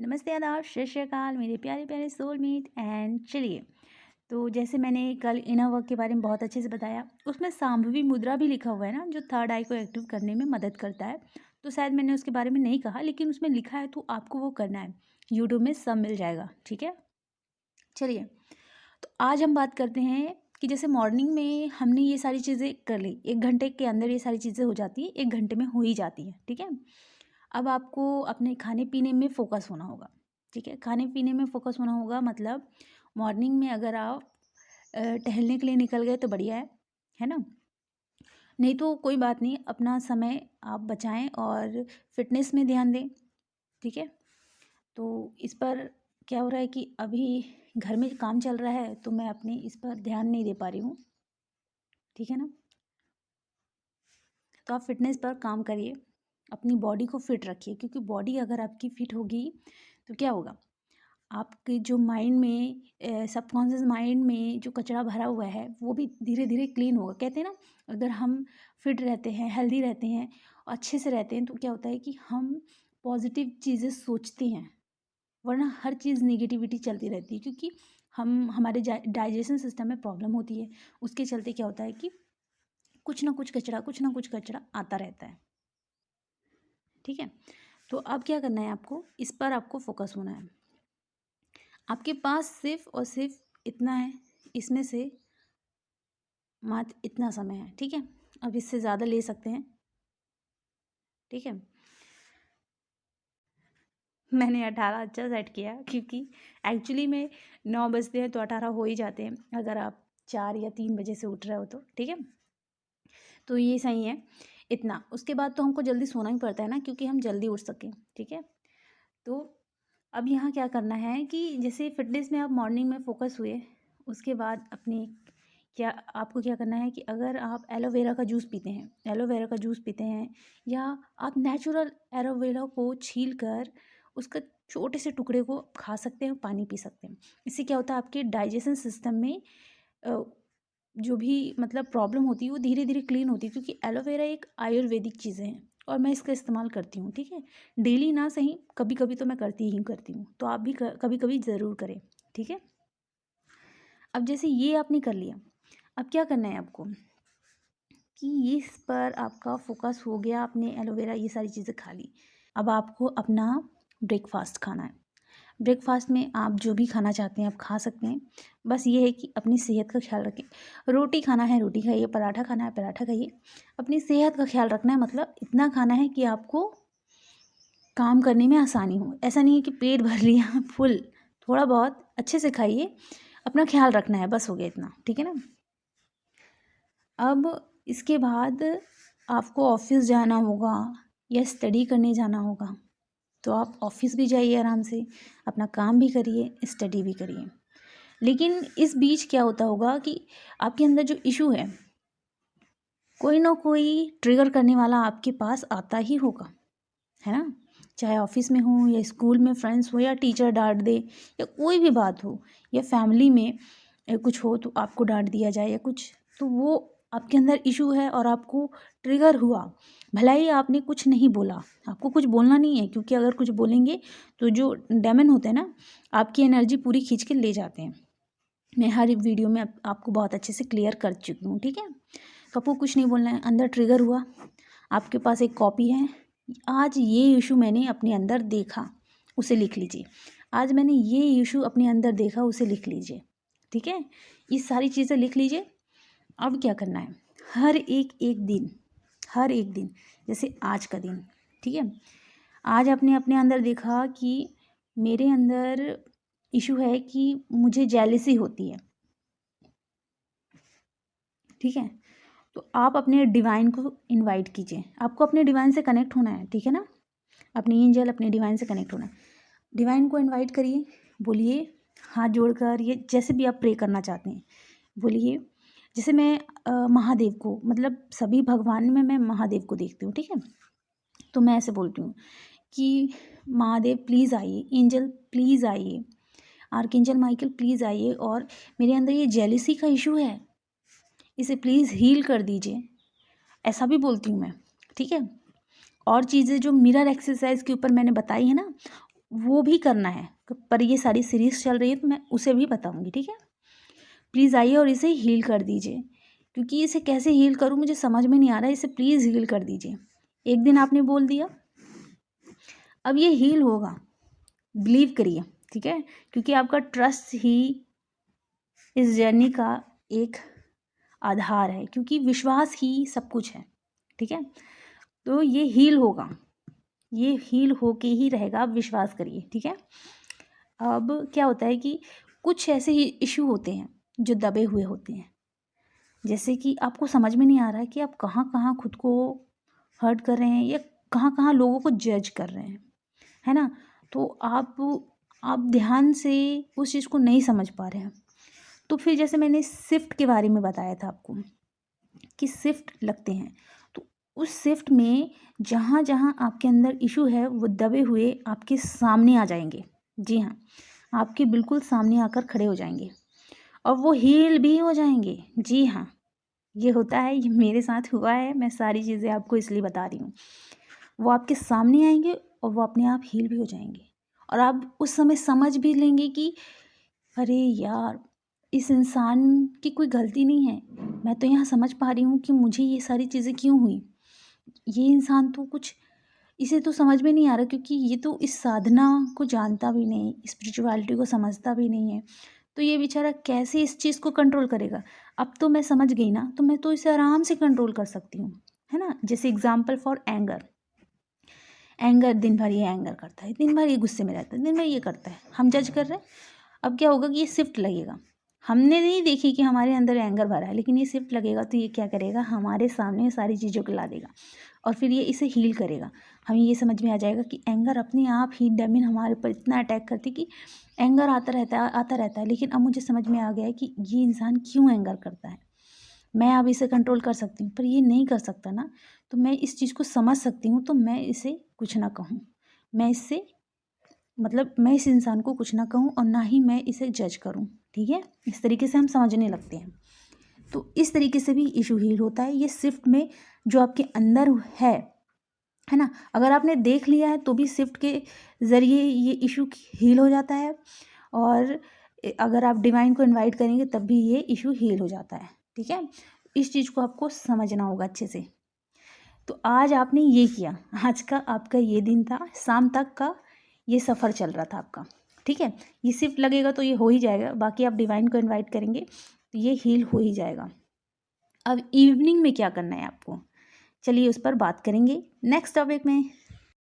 नमस्ते, आदाब, सत श्री अकाल मेरे प्यारे प्यारे सोलमेट। एंड चलिए, तो जैसे मैंने कल इनर वर्क के बारे में बहुत अच्छे से बताया, उसमें सांभवी मुद्रा भी लिखा हुआ है ना, जो थर्ड आई को एक्टिव करने में मदद करता है। तो शायद मैंने उसके बारे में नहीं कहा, लेकिन उसमें लिखा है तो आपको वो करना है। यूट्यूब में सब मिल जाएगा, ठीक है। चलिए, तो आज हम बात करते हैं कि जैसे मॉर्निंग में हमने ये सारी चीज़ें कर ली, 1 घंटे के अंदर ये सारी चीज़ें हो जाती हैं, 1 घंटे में हो ही जाती हैं, ठीक है। अब आपको अपने खाने पीने में फ़ोकस होना होगा, ठीक है। खाने पीने में फ़ोकस होना होगा मतलब मॉर्निंग में अगर आप टहलने के लिए निकल गए तो बढ़िया है ना। नहीं तो कोई बात नहीं, अपना समय आप बचाएं और फिटनेस में ध्यान दें, ठीक है। तो इस पर क्या हो रहा है कि अभी घर में काम चल रहा है, तो मैं अपने इस पर ध्यान नहीं दे पा रही हूँ, ठीक है ना। तो आप फिटनेस पर काम करिए, अपनी बॉडी को फिट रखिए, क्योंकि बॉडी अगर आपकी फिट होगी तो क्या होगा, आपके जो माइंड में सबकॉन्शियस माइंड में जो कचरा भरा हुआ है वो भी धीरे धीरे क्लीन होगा। कहते हैं ना, अगर हम फिट रहते हैं, हेल्दी रहते हैं, अच्छे से रहते हैं, तो क्या होता है कि हम पॉजिटिव चीज़ें सोचते हैं, वरना हर चीज़ नेगेटिविटी चलती रहती है, क्योंकि हमारे डाइजेशन सिस्टम में प्रॉब्लम होती है। उसके चलते क्या होता है कि कुछ ना कुछ कचरा आता रहता है, ठीक है। तो अब क्या करना है, आपको इस पर आपको फोकस होना है। आपके पास सिर्फ और सिर्फ इतना है, इसमें से मात्र इतना समय है, ठीक है। अब इससे ज़्यादा ले सकते हैं, ठीक है। मैंने 18 अच्छा सेट किया, क्योंकि एक्चुअली में 9 बजते हैं तो 18 हो ही जाते हैं, अगर आप 4 या 3 बजे से उठ रहे हो तो, ठीक है। तो ये सही है इतना। उसके बाद तो हमको जल्दी सोना ही पड़ता है ना, क्योंकि हम जल्दी उठ सकें, ठीक है। तो अब यहाँ क्या करना है कि जैसे फिटनेस में आप मॉर्निंग में फोकस हुए, उसके बाद अपनी क्या आपको क्या करना है कि अगर आप एलोवेरा का जूस पीते हैं, एलोवेरा का जूस पीते हैं, या आप नेचुरल एलोवेरा को छील कर उसका छोटे से टुकड़े को खा सकते हैं, पानी पी सकते हैं। इससे क्या होता है, आपके डाइजेशन सिस्टम में जो भी मतलब प्रॉब्लम होती है वो धीरे धीरे क्लीन होती है, क्योंकि एलोवेरा एक आयुर्वेदिक चीज़ें हैं और मैं इसका इस्तेमाल करती हूँ, ठीक है। डेली ना सही, कभी कभी तो मैं करती हूँ, तो आप भी कभी कभी ज़रूर करें, ठीक है। अब जैसे ये आपने कर लिया, अब क्या करना है आपको कि इस पर आपका फोकस हो गया, आपने एलोवेरा ये सारी चीज़ें खा ली। अब आपको अपना ब्रेकफास्ट खाना है। ब्रेकफास्ट में आप जो भी खाना चाहते हैं आप खा सकते हैं, बस ये है कि अपनी सेहत का ख्याल रखें। रोटी खाना है रोटी खाइए, पराठा खाना है पराठा खाइए, अपनी सेहत का ख्याल रखना है। मतलब इतना खाना है कि आपको काम करने में आसानी हो। ऐसा नहीं है कि पेट भर लिया फुल, थोड़ा बहुत अच्छे से खाइए, अपना ख्याल रखना है, बस हो गया इतना, ठीक है ना। अब इसके बाद आपको ऑफिस जाना होगा या स्टडी करने जाना होगा, तो आप ऑफिस भी जाइए, आराम से अपना काम भी करिए, स्टडी भी करिए। लेकिन इस बीच क्या होता होगा कि आपके अंदर जो इशू है, कोई ना कोई ट्रिगर करने वाला आपके पास आता ही होगा, है ना। चाहे ऑफिस में हो या स्कूल में फ्रेंड्स हो या टीचर डांट दे या कोई भी बात हो, या फैमिली में कुछ हो तो आपको डांट दिया जाए या कुछ, तो वो आपके अंदर इशू है और आपको ट्रिगर हुआ। भला ही आपने कुछ नहीं बोला, आपको कुछ बोलना नहीं है, क्योंकि अगर कुछ बोलेंगे तो जो डेमन होते हैं ना, आपकी एनर्जी पूरी खींच के ले जाते हैं। मैं हर वीडियो में आपको बहुत अच्छे से क्लियर कर चुकी हूँ, ठीक है। तो आपको कुछ नहीं बोलना है, अंदर ट्रिगर हुआ, आपके पास एक कॉपी है, आज ये इशू मैंने अपने अंदर देखा, उसे लिख लीजिए। आज मैंने ये इशू अपने अंदर देखा, उसे लिख लीजिए, ठीक है। ये सारी चीज़ें लिख लीजिए। अब क्या करना है, हर एक दिन, जैसे आज का दिन, ठीक है। आज आपने अपने अंदर देखा कि मेरे अंदर इशू है कि मुझे जेलसी होती है, ठीक है। तो आप अपने डिवाइन को इनवाइट कीजिए, आपको अपने डिवाइन से कनेक्ट होना है, ठीक है ना। अपनी एंजल, अपने डिवाइन से कनेक्ट होना है। डिवाइन को इनवाइट करिए, बोलिए हाथ जोड़कर, ये जैसे भी आप प्रे करना चाहते हैं बोलिए। जैसे मैं महादेव को, मतलब सभी भगवान में मैं महादेव को देखती हूँ, ठीक है। तो मैं ऐसे बोलती हूँ कि महादेव प्लीज़ आइए, एंजल प्लीज़ आइए, आर्कएंजल माइकल प्लीज़ आइए, और मेरे अंदर ये जेलिसी का इशू है, इसे प्लीज़ हील कर दीजिए। ऐसा भी बोलती हूँ मैं, ठीक है। और चीज़ें जो मिरर एक्सरसाइज के ऊपर मैंने बताई है ना, वो भी करना है, पर ये सारी सीरीज़ चल रही है तो मैं उसे भी बताऊँगी, ठीक है। प्लीज़ आइए और इसे हील कर दीजिए, क्योंकि इसे कैसे हील करूँ मुझे समझ में नहीं आ रहा है। इसे प्लीज़ हील कर दीजिए। एक दिन आपने बोल दिया, अब ये हील होगा, बिलीव करिए, ठीक है, क्योंकि आपका ट्रस्ट ही इस जर्नी का एक आधार है, क्योंकि विश्वास ही सब कुछ है, ठीक है। तो ये हील होगा, ये हील होके ही रहेगा, आप विश्वास करिए, ठीक है। अब क्या होता है कि कुछ ऐसे ही इशू होते हैं जो दबे हुए होते हैं, जैसे कि आपको समझ में नहीं आ रहा है कि आप कहाँ कहाँ खुद को हर्ट कर रहे हैं या कहाँ कहाँ लोगों को जज कर रहे हैं, है ना। तो आप ध्यान से उस चीज़ को नहीं समझ पा रहे हैं। तो फिर जैसे मैंने शिफ्ट के बारे में बताया था आपको कि शिफ्ट लगते हैं, तो उस शिफ्ट में जहाँ जहाँ आपके अंदर इशू है वो दबे हुए आपके सामने आ जाएंगे। जी हाँ, आपके बिल्कुल सामने आकर खड़े हो जाएंगे और वो हील भी हो जाएंगे। जी हाँ, ये होता है, ये मेरे साथ हुआ है, मैं सारी चीज़ें आपको इसलिए बता रही हूँ। वो आपके सामने आएंगे और वो अपने आप हील भी हो जाएंगे और आप उस समय समझ भी लेंगे कि अरे यार, इस इंसान की कोई गलती नहीं है, मैं तो यहाँ समझ पा रही हूँ कि मुझे ये सारी चीज़ें क्यों हुई। ये इंसान तो कुछ, इसे तो समझ में नहीं आ रहा, क्योंकि ये तो इस साधना को जानता भी नहीं, स्पिरिचुअलिटी को समझता भी नहीं है, तो ये बेचारा कैसे इस चीज़ को कंट्रोल करेगा। अब तो मैं समझ गई ना, तो मैं तो इसे आराम से कंट्रोल कर सकती हूँ, है ना। जैसे एग्जाम्पल फॉर एंगर, दिन भर ये एंगर करता है, दिन भर ये गुस्से में रहता है, दिन भर ये करता है, हम जज कर रहे हैं। अब क्या होगा कि ये शिफ्ट लगेगा, हमने नहीं देखी कि हमारे अंदर एंगर भरा है, लेकिन ये शिफ्ट लगेगा तो ये क्या करेगा, हमारे सामने सारी चीज़ों को ला देगा और फिर ये इसे हील करेगा। हमें ये समझ में आ जाएगा कि एंगर अपने आप ही डेमिन हमारे ऊपर इतना अटैक करती कि एंगर आता रहता है, लेकिन अब मुझे समझ में आ गया है कि ये इंसान क्यों एंगर करता है। मैं अब इसे कंट्रोल कर सकती हूँ, पर ये नहीं कर सकता ना, तो मैं इस चीज़ को समझ सकती हूँ, तो मैं इसे कुछ ना कहूँ, मैं इससे मतलब मैं इस इंसान को कुछ ना कहूँ और ना ही मैं इसे जज करूँ, ठीक है। इस तरीके से हम समझने लगते हैं। तो इस तरीके से भी इशू हील होता है। ये शिफ्ट में जो आपके अंदर है ना, अगर आपने देख लिया है तो भी शिफ्ट के ज़रिए ये इशू हील हो जाता है, और अगर आप डिवाइन को इनवाइट करेंगे तब भी ये इशू हील हो जाता है, ठीक है। इस चीज़ को आपको समझना होगा अच्छे से। तो आज आपने ये किया, आज का आपका ये दिन था, शाम तक का ये सफ़र चल रहा था आपका, ठीक है। ये शिफ्ट लगेगा तो ये हो ही जाएगा, बाकी आप डिवाइन को इनवाइट करेंगे तो ये हील हो ही जाएगा। अब इवनिंग में क्या करना है आपको, चलिए उस पर बात करेंगे नेक्स्ट टॉपिक में।